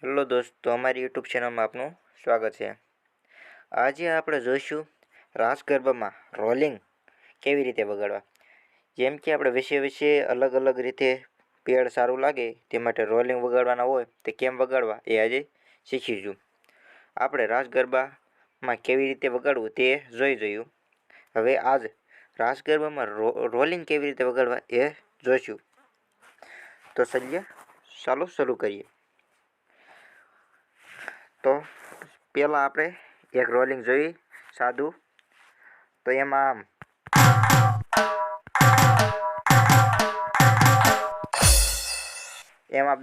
Hello દોસ્તો, અમારી YouTube ચેનલમાં આપનું સ્વાગત છે। આજે આપણે જોઈશું રાસ ગરબામાં રોલિંગ કેવી રીતે વગાડવા। જેમ કે આપણે વિશે અલગ અલગ રીતે પેડ સારું લાગે તે માટે રોલિંગ વગાડવાના હોય તે કેમ વગાડવા એ આજે શીખીશું। આપણે રાસ ગરબામાં કેવી રીતે વગાડવું તે જોયું। હવે આજ રાસ ગરબામાં રોલિંગ કેવી રીતે વગાડવા એ જોઈશું। તો ચાલો શરૂ કરીએ। તો પહેલાં આપણે એક રોલિંગ જોઈ સાદું। તો એમાં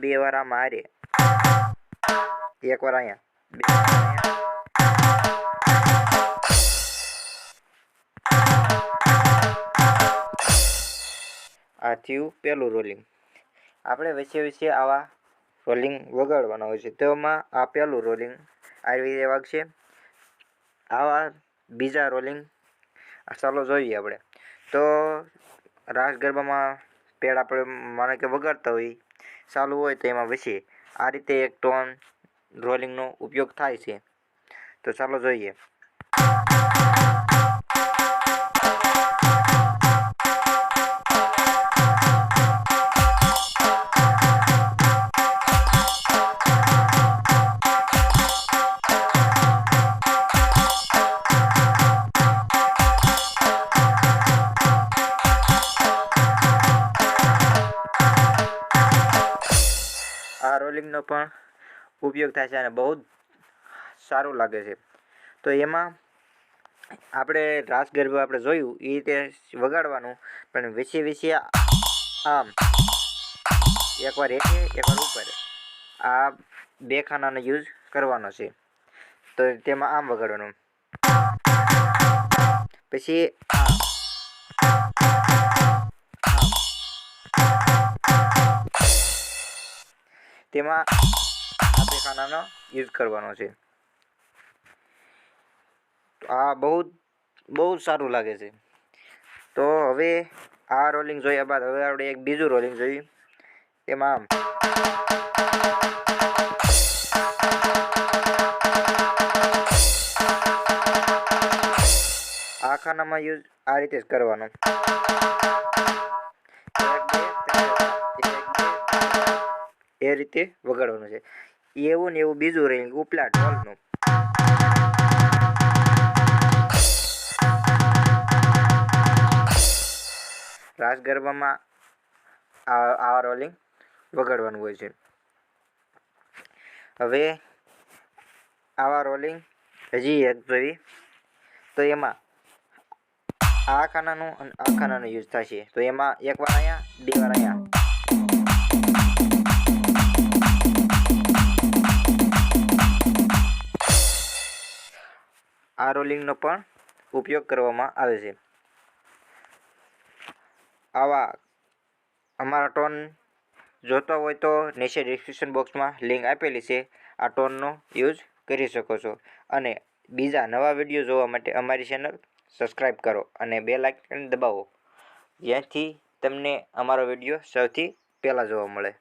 બે વાર આમાં હારે, એક વાર અહીંયા, બે વાર અહીંયા। આ થયું પહેલું રોલિંગ। આપણે વચ્ચે આવા રોલિંગ વગાડવાના હોય છે। તેમાં આ પહેલું રોલિંગ આવી રીતે વાગશે। આવા બીજા રોલિંગ ચાલો જોઈએ આપણે। તો રાસ ગરબામાં પેડ આપણે માનો કે વગાડતા હોય ચાલુ હોય તો એમાં વચ્ચે આ રીતે એક ટોન રોલિંગનો ઉપયોગ થાય છે। તો ચાલો જોઈએ। આ રોલિંગનો પણ ઉપયોગ થાય છે અને બહુ સારું લાગે છે। તો એમાં આપણે રાસ ગરબા આપણે જોયું એ રીતે વગાડવાનું, પણ વિશે આમ એકવાર હેઠે એકવાર ઉપર આ બે ખાનાનો યુઝ કરવાનો છે। તો તેમાં આમ વગાડવાનું, પછી તેમાં આ બે ખાનાનો યુઝ કરવાનો છે। આ બહુ સારું લાગે છે। તો હવે આ રોલિંગ જોયા બાદ હવે આપણે એક બીજું રોલિંગ જોયું। તેમાં આ ખાનામાં યુઝ આ રીતે જ કરવાનો, એ રીતે વગાડવાનું છે। એવું ને એવું બીજું રોલિંગ ઉપલા ઢોલનું। રાસ ગરબામાં આ રોલિંગ વગાડવાનું હોય છે। હવે આવા રોલિંગ હજી એક જોઈ। તો એમાં આ ખાનાનું અને આ ખાનાનો યુઝ થશે। તો એમાં એક વાર અહીંયા, બે વાર અહીંયા। આ રોલિંગનો પણ ઉપયોગ કરવામાં આવે છે। આવા અમારા ટોન જોતો હોય તો નીચે ડિસ્ક્રિપ્શન બોક્સમાં લિંક આપેલી છે, આ ટોનનો યુઝ કરી શકો છો। અને બીજા નવા વિડીયો જોવા માટે અમારી ચેનલ સબસ્ક્રાઈબ કરો અને બેલ આઇકન દબાવો, જેથી તમને અમારો વિડીયો સૌથી પહેલાં જોવા મળે।